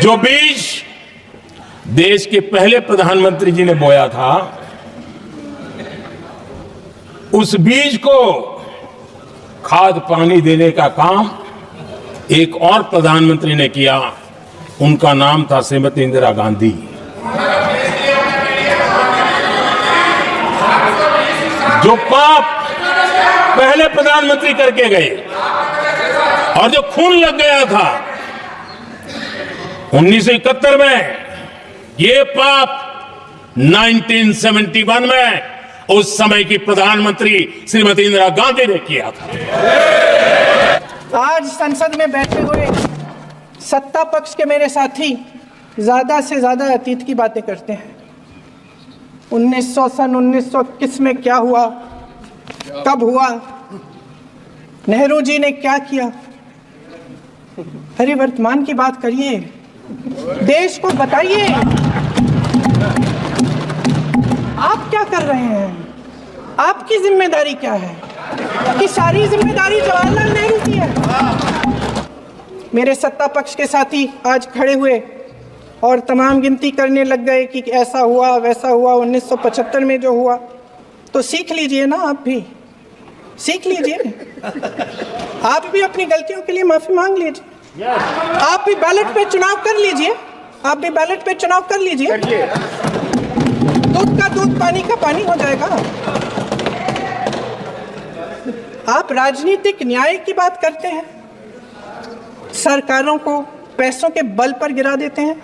जो बीज देश के पहले प्रधानमंत्री जी ने बोया था, उस बीज को खाद पानी देने का काम एक और प्रधानमंत्री ने किया। उनका नाम था श्रीमती इंदिरा गांधी। जो पाप पहले प्रधानमंत्री करके गए और जो खून लग गया था 1971 में, ये पाप 1971 में उस समय की प्रधानमंत्री श्रीमती इंदिरा गांधी ने किया था। आज संसद में बैठे हुए सत्ता पक्ष के मेरे साथी ज्यादा से ज्यादा अतीत की बातें करते हैं। 1921 में क्या हुआ, कब हुआ, नेहरू जी ने क्या किया। अरे वर्तमान की बात करिए, देश को बताइए आप क्या कर रहे हैं, आपकी जिम्मेदारी क्या है। कि सारी जिम्मेदारी जवाहरलाल नेहरू की है। मेरे सत्ता पक्ष के साथी आज खड़े हुए और तमाम गिनती करने लग गए कि ऐसा हुआ वैसा हुआ 1975 में जो हुआ। तो सीख लीजिए ना, आप भी सीख लीजिए, आप भी अपनी गलतियों के लिए माफी मांग लीजिए। आप भी बैलेट पे चुनाव कर लीजिए, आप भी बैलेट पे चुनाव कर लीजिए। दूध का दूध, पानी का पानी हो जाएगा। आप राजनीतिक न्याय की बात करते हैं, सरकारों को पैसों के बल पर गिरा देते हैं।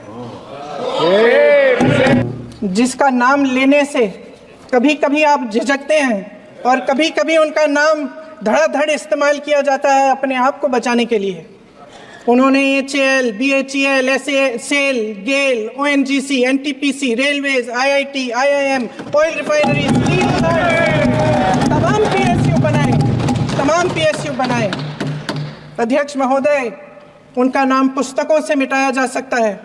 जिसका नाम लेने से कभी कभी आप झिझकते हैं और कभी कभी उनका नाम धड़ाधड़ इस्तेमाल किया जाता है अपने आप को बचाने के लिए। उन्होंने HAL, BHEL, SAIL, गेल, ONGC, NTPC, railways, IIT, IIM, oil refineries, तमाम PSU बनाए। अध्यक्ष महोदय, उनका नाम पुस्तकों से मिटाया जा सकता है,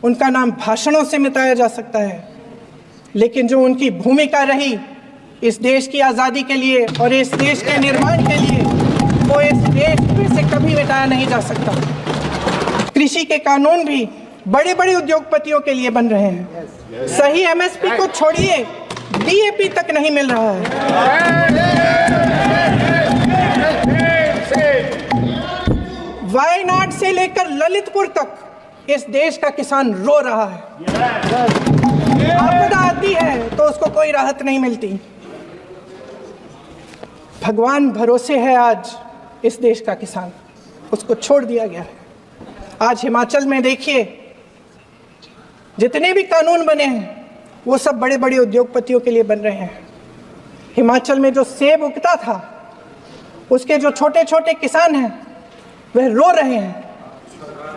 उनका नाम भाषणों से मिटाया जा सकता है, लेकिन जो उनकी भूमिका रही इस देश की आज़ादी के लिए और इस देश के निर्माण के लिए, वो इस देश में से कभी मिटाया नहीं जा सकता। कृषि के कानून भी बड़े बड़े उद्योगपतियों के लिए बन रहे हैं। सही MSP को छोड़िए, DAP तक नहीं मिल रहा है। वायनाड से लेकर ललितपुर तक इस देश का किसान रो रहा है। आपदा आती है तो उसको कोई राहत नहीं मिलती। भगवान भरोसे है आज इस देश का किसान, उसको छोड़ दिया गया है। आज हिमाचल में देखिए, जितने भी कानून बने हैं वो सब बड़े बड़े उद्योगपतियों के लिए बन रहे हैं। हिमाचल में जो सेब उगता था, उसके जो छोटे छोटे किसान हैं वह रो रहे हैं,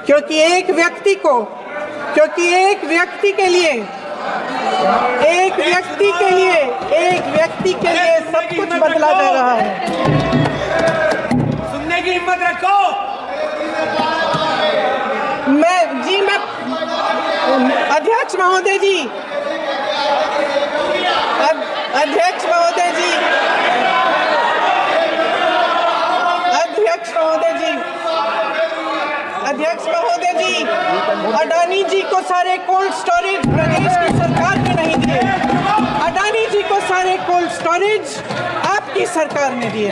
क्योंकि एक व्यक्ति के लिए सब कुछ बदला जा रहा है। सुनने की हिम्मत रखो। मैं अध्यक्ष महोदय जी, अडानी जी को सारे कोल्ड स्टोरेज प्रदेश की सरकार ने नहीं दिए। अडानी जी को सारे कोल्ड स्टोरेज आपकी सरकार ने दिए।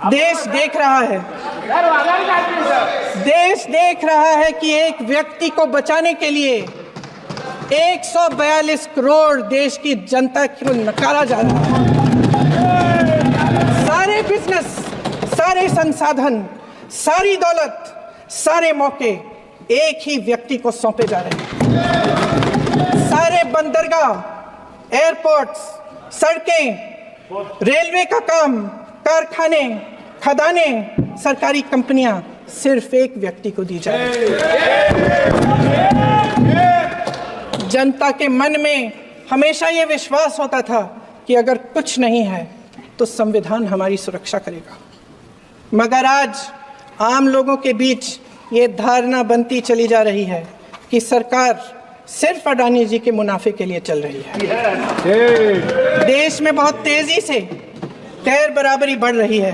देश देख रहा है कि एक व्यक्ति को बचाने के लिए 142 करोड़ देश की जनता को नकारा जा रहा है। सारे बिजनेस, सारे संसाधन, सारी दौलत, सारे मौके एक ही व्यक्ति को सौंपे जा रहे हैं। सारे बंदरगाह, एयरपोर्ट्स, सड़कें, रेलवे का काम, कारखाने, खदानें, सरकारी कंपनियां सिर्फ एक व्यक्ति को दी जा रही है। जनता के मन में हमेशा ये विश्वास होता था कि अगर कुछ नहीं है तो संविधान हमारी सुरक्षा करेगा, मगर आज आम लोगों के बीच ये धारणा बनती चली जा रही है कि सरकार सिर्फ अडानी जी के मुनाफे के लिए चल रही है। देश में बहुत तेजी से गैर बराबरी बढ़ रही है।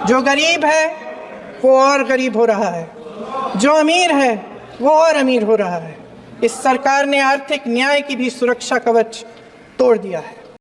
जो गरीब है वो और गरीब हो रहा है, जो अमीर है वो और अमीर हो रहा है। इस सरकार ने आर्थिक न्याय की भी सुरक्षा कवच तोड़ दिया है।